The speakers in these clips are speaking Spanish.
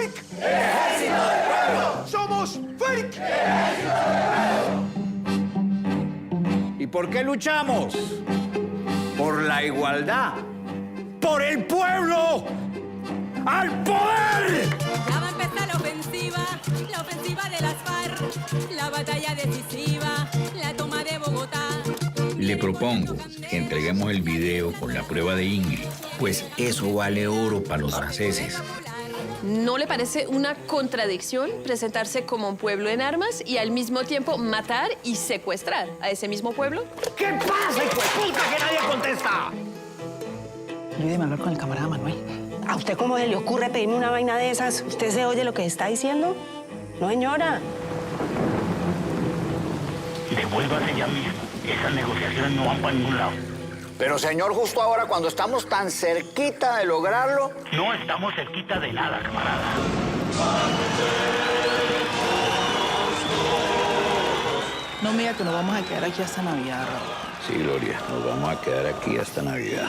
FARC. ¡Ejército del Pueblo! ¡Somos FARC! ¿Y por qué luchamos? Por la igualdad. ¡Por el pueblo! ¡Al poder! Ya va a empezar la ofensiva de las FARC, la batalla decisiva, la toma de Bogotá. Le propongo que entreguemos el video con la prueba de Ingrid, pues eso vale oro para los franceses. ¿No le parece una contradicción presentarse como un pueblo en armas y al mismo tiempo matar y secuestrar a ese mismo pueblo? ¿Qué pasa, hijo de puta, que nadie contesta? Ayúdeme a hablar con el camarada Manuel. ¿A usted cómo se le ocurre pedirme una vaina de esas? ¿Usted se oye lo que está diciendo? No, señora. Devuélvase ya mismo. Esas negociaciones no van para ningún lado. Pero, señor, justo ahora, cuando estamos tan cerquita de lograrlo... No estamos cerquita de nada, camarada. No me diga que nos vamos a quedar aquí hasta Navidad, Raúl. Sí, Gloria, nos vamos a quedar aquí hasta Navidad.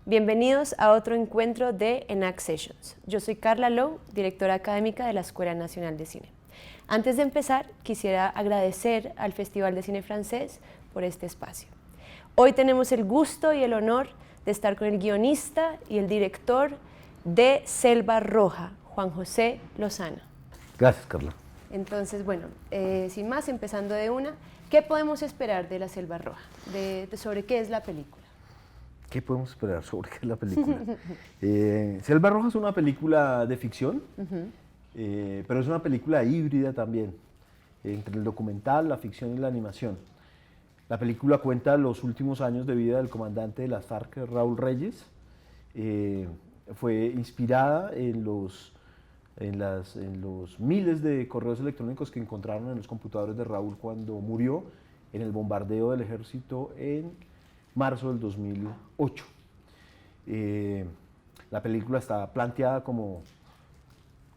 Bienvenidos a otro encuentro de ENAC Sessions. Yo soy Carla Lowe, directora académica de la Escuela Nacional de Cine. Antes de empezar, quisiera agradecer al Festival de Cine Francés por este espacio. Hoy tenemos el gusto y el honor de estar con el guionista y el director de Selva Roja, Juan José Lozana. Gracias, Carla. Entonces, bueno, sin más, empezando de una, ¿qué podemos esperar de La Selva Roja? ¿Sobre qué es la película? ¿Qué podemos esperar sobre qué es la película? Selva Roja es una película de ficción, pero es una película híbrida también, entre el documental, la ficción y la animación. La película cuenta los últimos años de vida del comandante de las FARC, Raúl Reyes. Fue inspirada en los miles de correos electrónicos que encontraron en los computadores de Raúl cuando murió en el bombardeo del ejército en marzo del 2008. La película está planteada como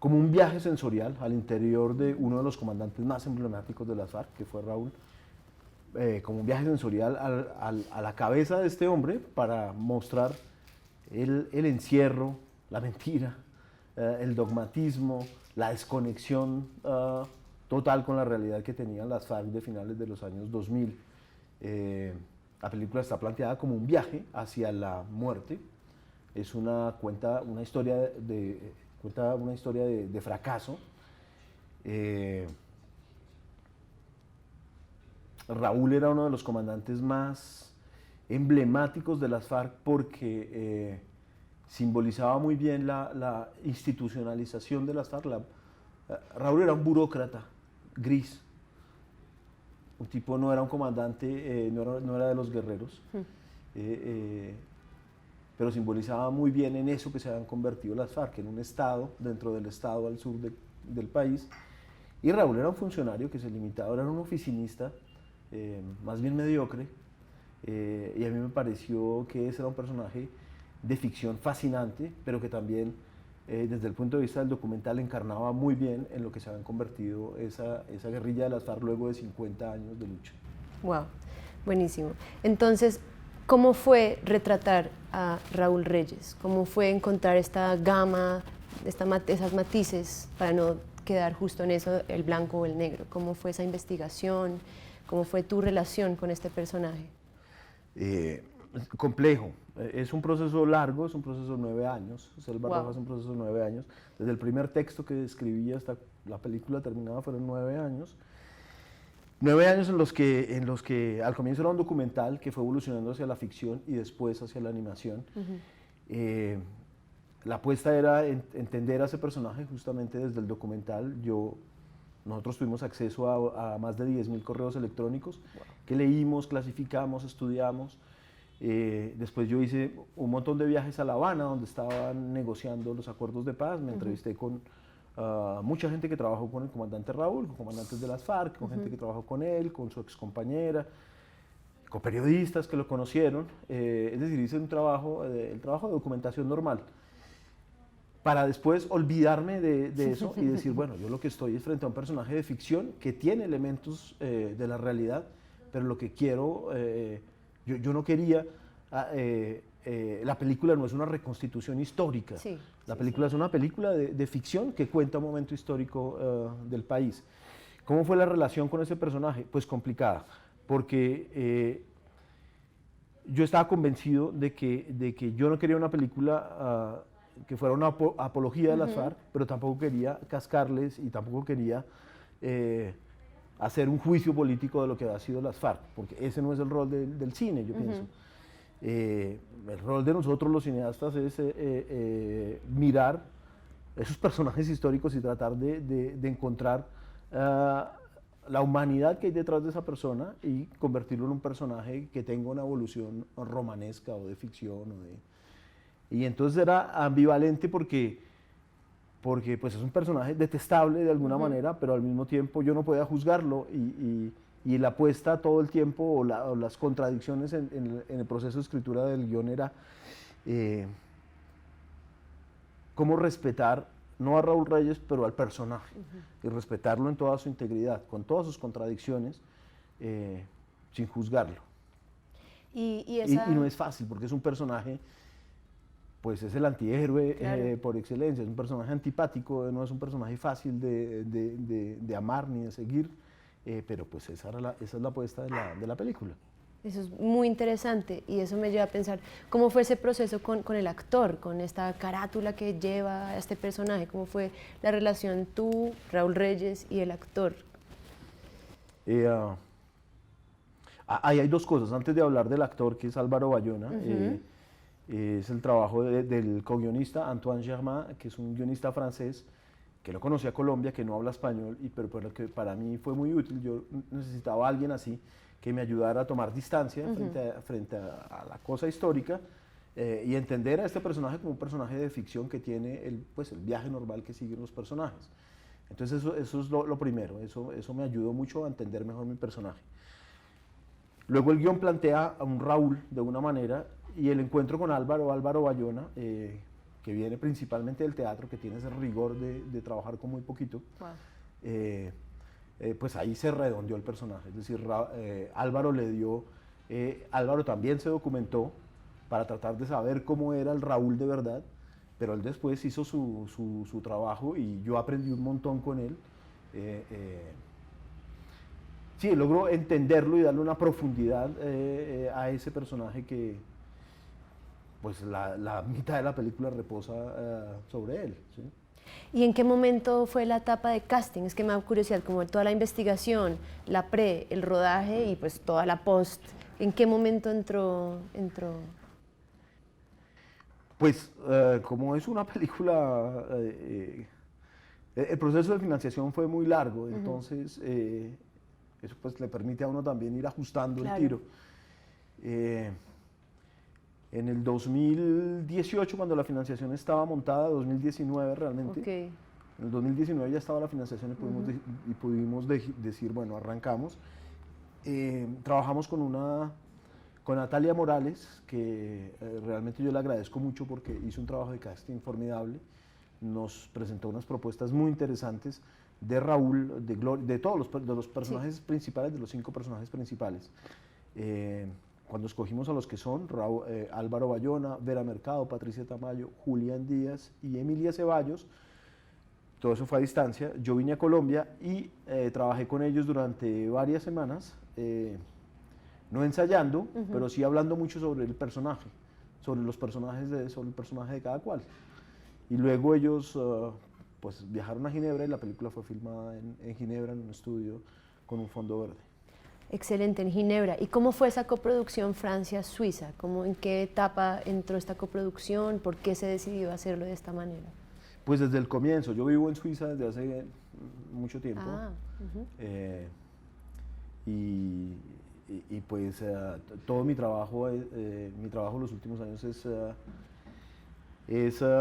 un viaje sensorial al interior de uno de los comandantes más emblemáticos de las FARC, que fue Raúl, como un viaje sensorial a la cabeza de este hombre para mostrar el encierro, la mentira, el dogmatismo, la desconexión total con la realidad que tenían las FARC de finales de los años 2000. La película está planteada como un viaje hacia la muerte. Es cuenta una historia de fracaso. Raúl era uno de los comandantes más emblemáticos de las FARC porque simbolizaba muy bien la institucionalización de las FARC. Raúl era un burócrata gris. Un tipo, no era un comandante, no era de los guerreros, pero simbolizaba muy bien en eso que se habían convertido las FARC, en un estado, dentro del estado al sur del país. Y Raúl era un funcionario que se limitaba, era un oficinista, más bien mediocre, y a mí me pareció que ese era un personaje de ficción fascinante, pero que también desde el punto de vista del documental encarnaba muy bien en lo que se habían convertido esa guerrilla de las FARC luego de 50 años de lucha. Wow, buenísimo. Entonces, ¿cómo fue retratar a Raúl Reyes? ¿Cómo fue encontrar esta gama, esas matices para no quedar justo en eso, el blanco o el negro? ¿Cómo fue esa investigación? ¿Cómo fue tu relación con este personaje? Complejo. Es un proceso largo, es un proceso de 9 años. Selva Roja es un proceso de 9 años. Desde el primer texto que escribí hasta la película terminada fueron 9 años. 9 años en los que al comienzo era un documental que fue evolucionando hacia la ficción y después hacia la animación. La apuesta era entender a ese personaje justamente desde el documental. Nosotros tuvimos acceso a más de 10.000 correos electrónicos que leímos, clasificamos, estudiamos. Después yo hice un montón de viajes a La Habana, donde estaban negociando los acuerdos de paz. Me entrevisté con mucha gente que trabajó con el comandante Raúl, con comandantes de las FARC, con gente que trabajó con él, con su excompañera, con periodistas que lo conocieron. Es decir, hice el trabajo de documentación normal. para después olvidarme de eso y decir, bueno, yo lo que estoy es frente a un personaje de ficción que tiene elementos de la realidad, pero lo que quiero, yo no quería, la película no es una reconstitución histórica, Sí, la película es una película de ficción que cuenta un momento histórico del país. ¿Cómo fue la relación con ese personaje? Pues complicada, porque yo estaba convencido de que yo no quería una película que fuera una apología de las FARC, pero tampoco quería cascarles y tampoco quería hacer un juicio político de lo que ha sido las FARC, porque ese no es el rol del cine, yo pienso. El rol de nosotros los cineastas es mirar esos personajes históricos y tratar de encontrar la humanidad que hay detrás de esa persona y convertirlo en un personaje que tenga una evolución romanesca o de ficción. Y entonces era ambivalente porque pues es un personaje detestable de alguna manera, pero al mismo tiempo yo no podía juzgarlo y la apuesta todo el tiempo o las contradicciones en el proceso de escritura del guión era cómo respetar no a Raúl Reyes, pero al personaje, y respetarlo en toda su integridad, con todas sus contradicciones, sin juzgarlo. Y no es fácil, porque es un personaje, pues es el antihéroe Claro. por excelencia, es un personaje antipático, no es un personaje fácil de amar ni de seguir, pero pues esa es la apuesta de la película. Eso es muy interesante y eso me lleva a pensar cómo fue ese proceso con el actor, con esta carátula que lleva a este personaje, cómo fue la relación tú, Raúl Reyes y el actor. Ahí hay dos cosas, antes de hablar del actor que es Álvaro Bayona, es el trabajo del co-guionista Antoine Germain, que es un guionista francés que lo conocí a Colombia, que no habla español, pero que para mí fue muy útil. Yo necesitaba a alguien así que me ayudara a tomar distancia frente a la cosa histórica y entender a este personaje como un personaje de ficción que tiene el viaje normal que siguen los personajes. Entonces eso es lo primero, eso me ayudó mucho a entender mejor mi personaje. Luego el guión plantea a un Raúl de una manera y el encuentro con Álvaro Bayona, que viene principalmente del teatro, que tiene ese rigor de trabajar con muy poquito. Wow. Pues ahí se redondeó el personaje, es decir, Álvaro Álvaro también se documentó para tratar de saber cómo era el Raúl de verdad, pero él después hizo su trabajo y yo aprendí un montón con él. Sí, logró entenderlo y darle una profundidad a ese personaje que pues la mitad de la película reposa sobre él, ¿sí? ¿Y en qué momento fue la etapa de casting? Es que me da curiosidad, como toda la investigación, la pre, el rodaje y pues toda la post. ¿En qué momento entró? Pues como es una película, el proceso de financiación fue muy largo, entonces eso pues le permite a uno también ir ajustando el tiro. En el 2018, cuando la financiación estaba montada, 2019 realmente, en el 2019 ya estaba la financiación y pudimos decir, bueno, arrancamos. Trabajamos con Natalia Morales, que realmente yo le agradezco mucho porque hizo un trabajo de casting formidable, nos presentó unas propuestas muy interesantes de Raúl, de todos los personajes principales, de los 5 personajes principales. Cuando escogimos a los que son Álvaro Bayona, Vera Mercado, Patricia Tamayo, Julián Díaz y Emilia Ceballos, todo eso fue a distancia. Yo vine a Colombia y trabajé con ellos durante varias semanas, no ensayando, pero sí hablando mucho sobre el personaje, sobre el personaje de cada cual. Y luego ellos pues viajaron a Ginebra y la película fue filmada en Ginebra, en un estudio con un fondo verde. Excelente, en Ginebra. ¿Y cómo fue esa coproducción Francia-Suiza? ¿En qué etapa entró esta coproducción? ¿Por qué se decidió hacerlo de esta manera? Pues desde el comienzo. Yo vivo en Suiza desde hace mucho tiempo. Y pues todo mi trabajo los últimos años es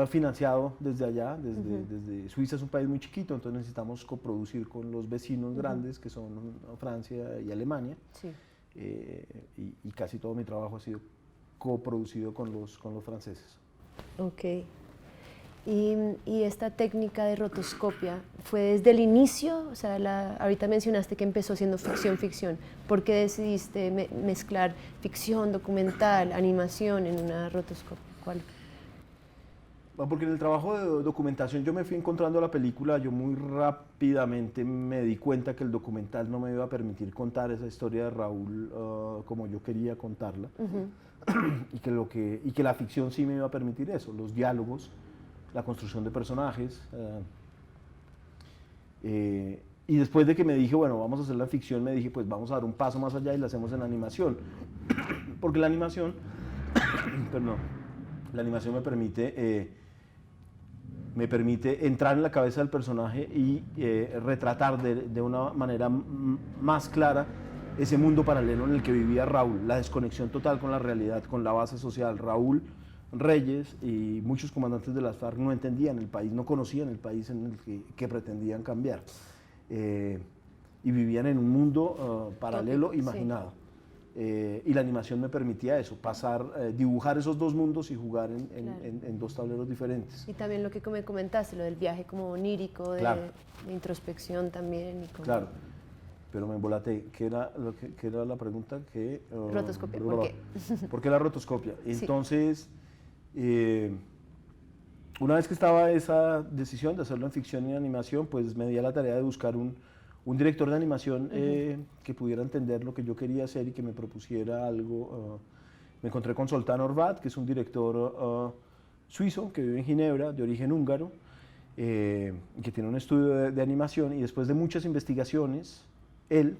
financiado desde allá, desde Suiza. Es un país muy chiquito, entonces necesitamos coproducir con los vecinos grandes que son Francia y Alemania. Sí. Y casi todo mi trabajo ha sido coproducido con los franceses. Ok. Y esta técnica de rotoscopia, ¿fue desde el inicio? O sea, ahorita mencionaste que empezó siendo ficción. ¿Por qué decidiste mezclar ficción, documental, animación en una rotoscopia? ¿Cuál? Porque en el trabajo de documentación yo me fui encontrando la película, yo muy rápidamente me di cuenta que el documental no me iba a permitir contar esa historia de Raúl como yo quería contarla, y que la ficción sí me iba a permitir eso, los diálogos, la construcción de personajes. Y después de que me dije, bueno, vamos a hacer la ficción, me dije, pues vamos a dar un paso más allá y la hacemos en animación. Porque la animación, perdón, la animación me permite entrar en la cabeza del personaje y retratar de una manera más clara ese mundo paralelo en el que vivía Raúl, la desconexión total con la realidad, con la base social. Raúl Reyes y muchos comandantes de las FARC no entendían el país, no conocían el país en el que pretendían cambiar, y vivían en un mundo paralelo, imaginado. Y la animación me permitía eso, dibujar esos dos mundos y jugar en dos tableros diferentes. Y también lo que me comentaste, lo del viaje como onírico, Claro. de introspección también. Claro, pero me embolaté. ¿Qué era la pregunta? Rotoscopia, ¿por qué? ¿Por qué la rotoscopia? Entonces, una vez que estaba esa decisión de hacerlo en ficción y animación, pues me di a la tarea de buscar un director de animación que pudiera entender lo que yo quería hacer y que me propusiera algo. Me encontré con Zoltán Horváth, que es un director suizo que vive en Ginebra, de origen húngaro, que tiene un estudio de animación, y después de muchas investigaciones, él,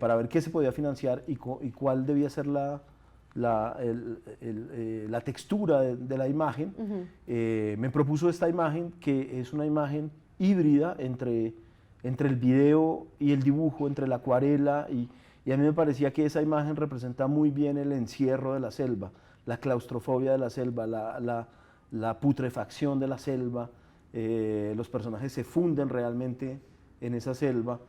para ver qué se podía financiar y cuál debía ser la textura de la imagen, me propuso esta imagen, que es una imagen híbrida entre el video y el dibujo, entre la acuarela, y a mí me parecía que esa imagen representa muy bien el encierro de la selva, la claustrofobia de la selva, la putrefacción de la selva. Los personajes se funden realmente en esa selva.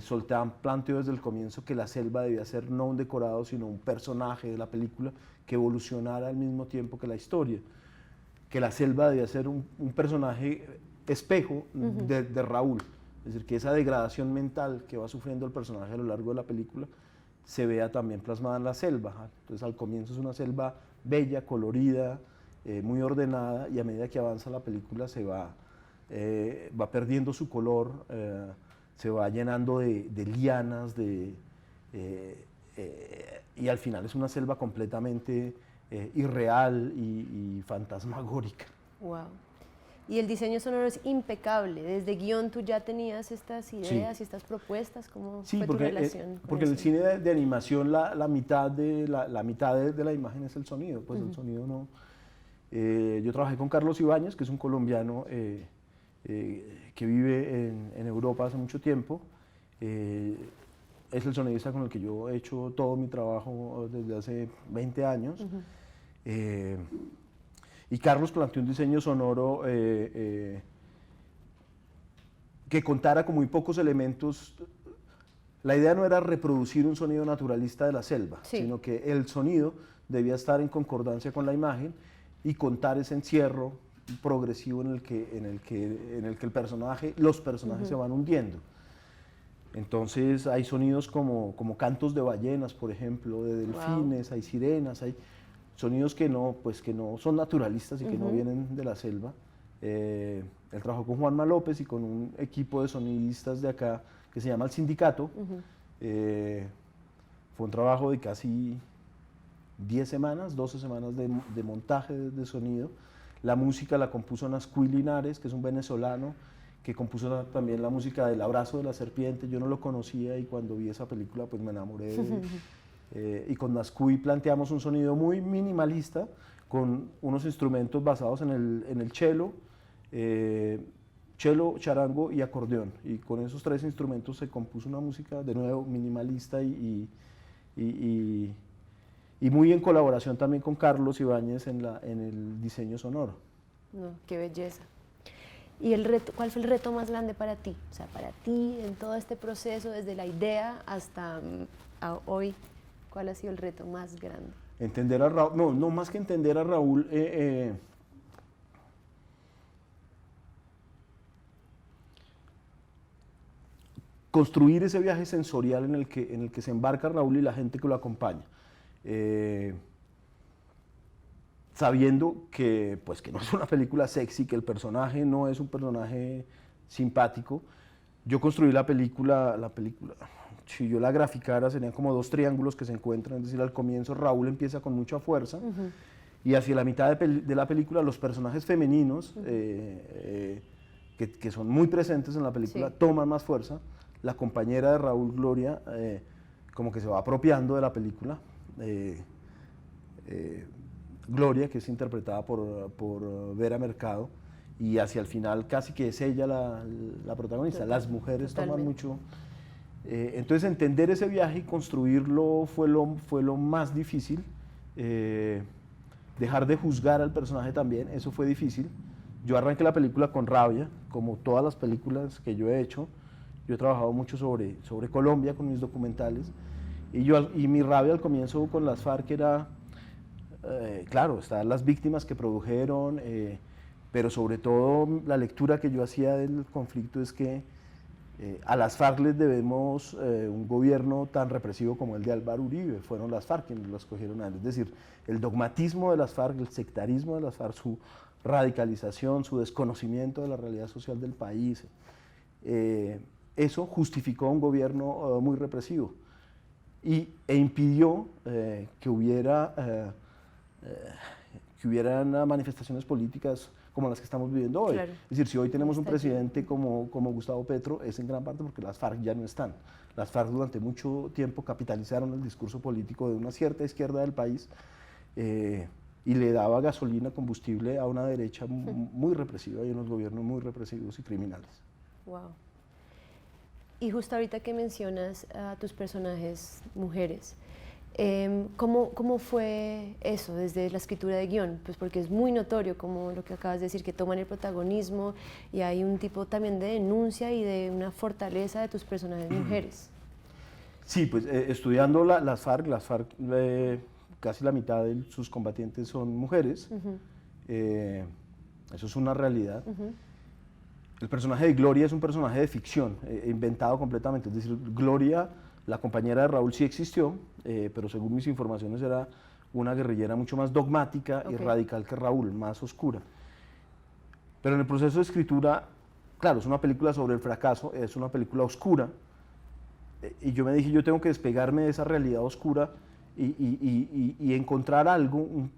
Zoltán planteó desde el comienzo que la selva debía ser no un decorado, sino un personaje de la película que evolucionara al mismo tiempo que la historia, que la selva debía ser un personaje espejo de Raúl. Es decir, que esa degradación mental que va sufriendo el personaje a lo largo de la película se vea también plasmada en la selva. Entonces, al comienzo es una selva bella, colorida, muy ordenada, y a medida que avanza la película se va perdiendo su color, se va llenando de lianas, y al final es una selva completamente irreal y fantasmagórica. Wow. Y el diseño sonoro es impecable. Desde guión tú ya tenías estas ideas y estas propuestas. ¿Cómo fue tu relación con porque en el eso? cine de animación la mitad de la imagen es el sonido. Pues el sonido no. Yo trabajé con Carlos Ibáñez, que es un colombiano que vive en Europa hace mucho tiempo. Es el sonidista con el que yo he hecho todo mi trabajo desde hace 20 años. Y Carlos planteó un diseño sonoro que contara con muy pocos elementos. La idea no era reproducir un sonido naturalista de la selva, sino que el sonido debía estar en concordancia con la imagen y contar ese encierro progresivo en el que los personajes se van hundiendo. Entonces hay sonidos como cantos de ballenas, por ejemplo, de delfines, hay sirenas, hay sonidos que no son naturalistas y que no vienen de la selva. Él trabajó con Juanma López y con un equipo de sonidistas de acá que se llama El Sindicato. Fue un trabajo de casi 10 semanas, 12 semanas de montaje de sonido. La música la compuso Nascuí Linares, que es un venezolano, que compuso también la música del Abrazo de la Serpiente. Yo no lo conocía y cuando vi esa película pues me enamoré de él. Y con Nascuí planteamos un sonido muy minimalista, con unos instrumentos basados en el cello, charango y acordeón. Y con esos tres instrumentos se compuso una música, de nuevo, minimalista y muy en colaboración también con Carlos Ibáñez en el diseño sonoro. No, qué belleza. ¿Y cuál fue el reto más grande para ti? O sea, para ti, en todo este proceso, desde la idea hasta hoy, ¿cuál ha sido el reto más grande? Entender a Raúl, no más que entender a Raúl, construir ese viaje sensorial en el que se embarca Raúl y la gente que lo acompaña. Sabiendo que, pues, que no es una película sexy, que el personaje no es un personaje simpático. Yo construí la película, si yo la graficara serían como dos triángulos que se encuentran, es decir, al comienzo Raúl empieza con mucha fuerza y hacia la mitad de la película los personajes femeninos, que son muy presentes en la película, toman más fuerza. La compañera de Raúl, Gloria, como que se va apropiando de la película. Gloria, que es interpretada por Vera Mercado, y hacia el final casi que es ella la protagonista. Las mujeres toman mucho. Entonces entender ese viaje y construirlo fue lo más difícil. Dejar de juzgar al personaje también, eso fue difícil. Yo arranqué la película con rabia, como todas las películas que yo he hecho. Yo he trabajado mucho sobre Colombia con mis documentales, y mi rabia al comienzo con las FARC era, claro, están las víctimas que produjeron, pero sobre todo la lectura que yo hacía del conflicto es que a las FARC les debemos un gobierno tan represivo como el de Álvaro Uribe. Fueron las FARC quienes lo escogieron a él. Es decir, el dogmatismo de las FARC, el sectarismo de las FARC, su radicalización, su desconocimiento de la realidad social del país, eso justificó un gobierno muy represivo e impidió que hubieran manifestaciones políticas como las que estamos viviendo hoy. Claro. Es decir, si hoy tenemos un presidente como Gustavo Petro, es en gran parte porque las FARC ya no están. Las FARC durante mucho tiempo capitalizaron el discurso político de una cierta izquierda del país y le daba gasolina, combustible a una derecha muy represiva y unos gobiernos muy represivos y criminales. Wow. Y justo ahorita que mencionas a tus personajes mujeres, ¿cómo fue eso desde la escritura de guión? Pues porque es muy notorio, como lo que acabas de decir, que toman el protagonismo y hay un tipo también de denuncia y de una fortaleza de tus personajes mujeres. Sí, pues estudiando las FARC, casi la mitad de sus combatientes son mujeres. Eso es una realidad. El personaje de Gloria es un personaje de ficción, inventado completamente. Es decir, Gloria, la compañera de Raúl, sí existió, pero según mis informaciones era una guerrillera mucho más dogmática y radical que Raúl, más oscura. Pero en el proceso de escritura, claro, es una película sobre el fracaso, es una película oscura, y yo me dije, yo tengo que despegarme de esa realidad oscura y encontrar algo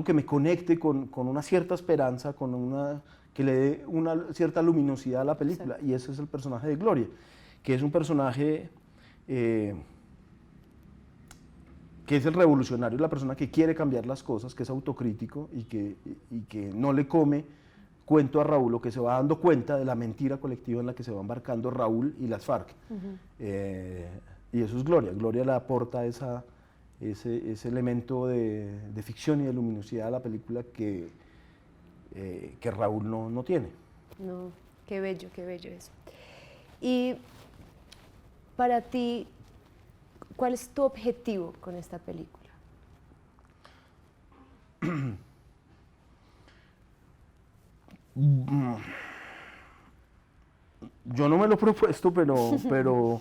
que me conecte con una cierta esperanza, que le dé una cierta luminosidad a la película, y ese es el personaje de Gloria, que es un personaje que es el revolucionario, la persona que quiere cambiar las cosas, que es autocrítico y que no le come cuento a Raúl, o que se va dando cuenta de la mentira colectiva en la que se va embarcando Raúl y las FARC. Y eso es Gloria. Gloria le aporta ese elemento de ficción y de luminosidad a la película que Raúl no tiene. No, qué bello eso. Y para ti, ¿cuál es tu objetivo con esta película? Yo no me lo he propuesto, pero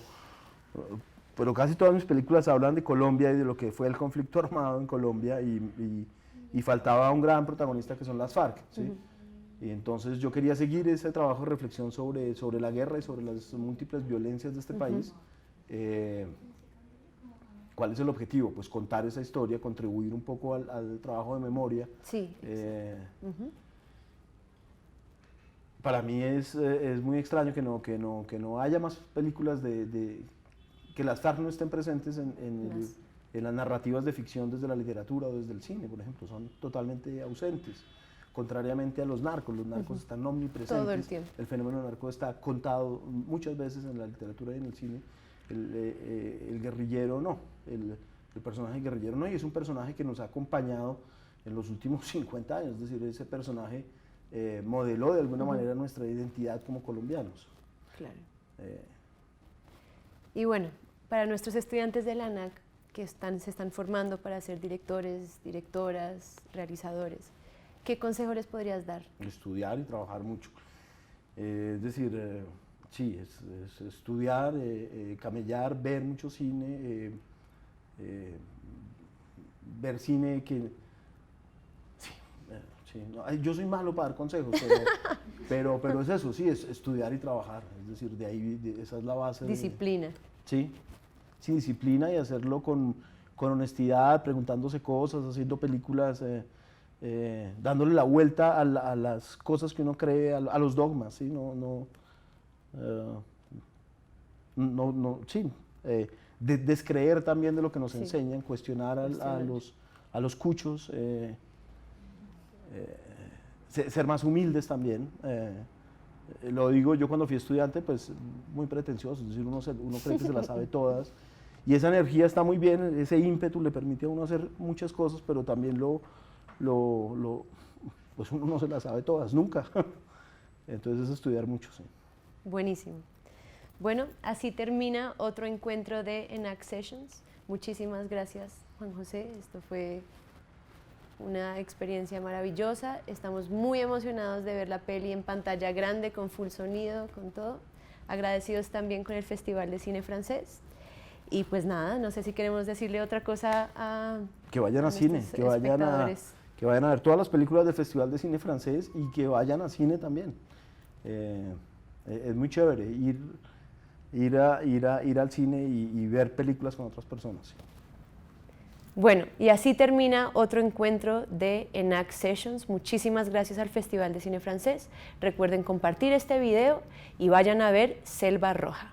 casi todas mis películas hablan de Colombia y de lo que fue el conflicto armado en Colombia, y faltaba un gran protagonista que son las FARC, ¿sí? Y entonces yo quería seguir ese trabajo de reflexión sobre la guerra y sobre las múltiples violencias de este país. ¿Cuál es el objetivo? Pues contar esa historia, contribuir un poco al trabajo de memoria. Sí. Para mí es muy extraño que no haya más películas que las FARC no estén presentes en las narrativas de ficción desde la literatura o desde el cine, por ejemplo. Son totalmente ausentes, contrariamente a los narcos. Los narcos están omnipresentes. Todo el tiempo. El fenómeno narco está contado muchas veces en la literatura y en el cine. El guerrillero no, el personaje guerrillero no, y es un personaje que nos ha acompañado en los últimos 50 años, es decir, ese personaje modeló de alguna manera nuestra identidad como colombianos. Claro. Y bueno, para nuestros estudiantes de la ANAC que se están formando para ser directores, directoras, realizadores, ¿qué consejo les podrías dar? Estudiar y trabajar mucho. Es decir, Sí, es estudiar, camellar, ver mucho cine, ver cine que... Sí, sí, no, yo soy malo para dar consejos, pero es eso, sí, es estudiar y trabajar, es decir, de ahí, esa es la base. Disciplina. Sí, sí, disciplina y hacerlo con honestidad, preguntándose cosas, haciendo películas, dándole la vuelta a las cosas que uno cree, a los dogmas, ¿sí? Sí, descreer también de lo que nos enseñan, cuestionar a los cuchos, ser más humildes también. Lo digo yo cuando fui estudiante, pues muy pretencioso, es decir, uno cree que se las sabe todas, y esa energía está muy bien, ese ímpetu le permite a uno hacer muchas cosas, pero también pues uno no se las sabe todas, nunca. Entonces es estudiar mucho, sí. Buenísimo. Bueno, así termina otro encuentro de Enact Sessions. Muchísimas gracias, Juan José. Esto fue una experiencia maravillosa. Estamos muy emocionados de ver la peli en pantalla grande, con full sonido, con todo. Agradecidos también con el Festival de Cine Francés. Y pues nada, no sé si queremos decirle otra cosa a que vayan a cine, que vayan a ver todas las películas del Festival de Cine Francés y que vayan a cine también. Es muy chévere ir al cine y ver películas con otras personas. Bueno, y así termina otro encuentro de Enact Sessions. Muchísimas gracias al Festival de Cine Francés. Recuerden compartir este video y vayan a ver Selva Roja.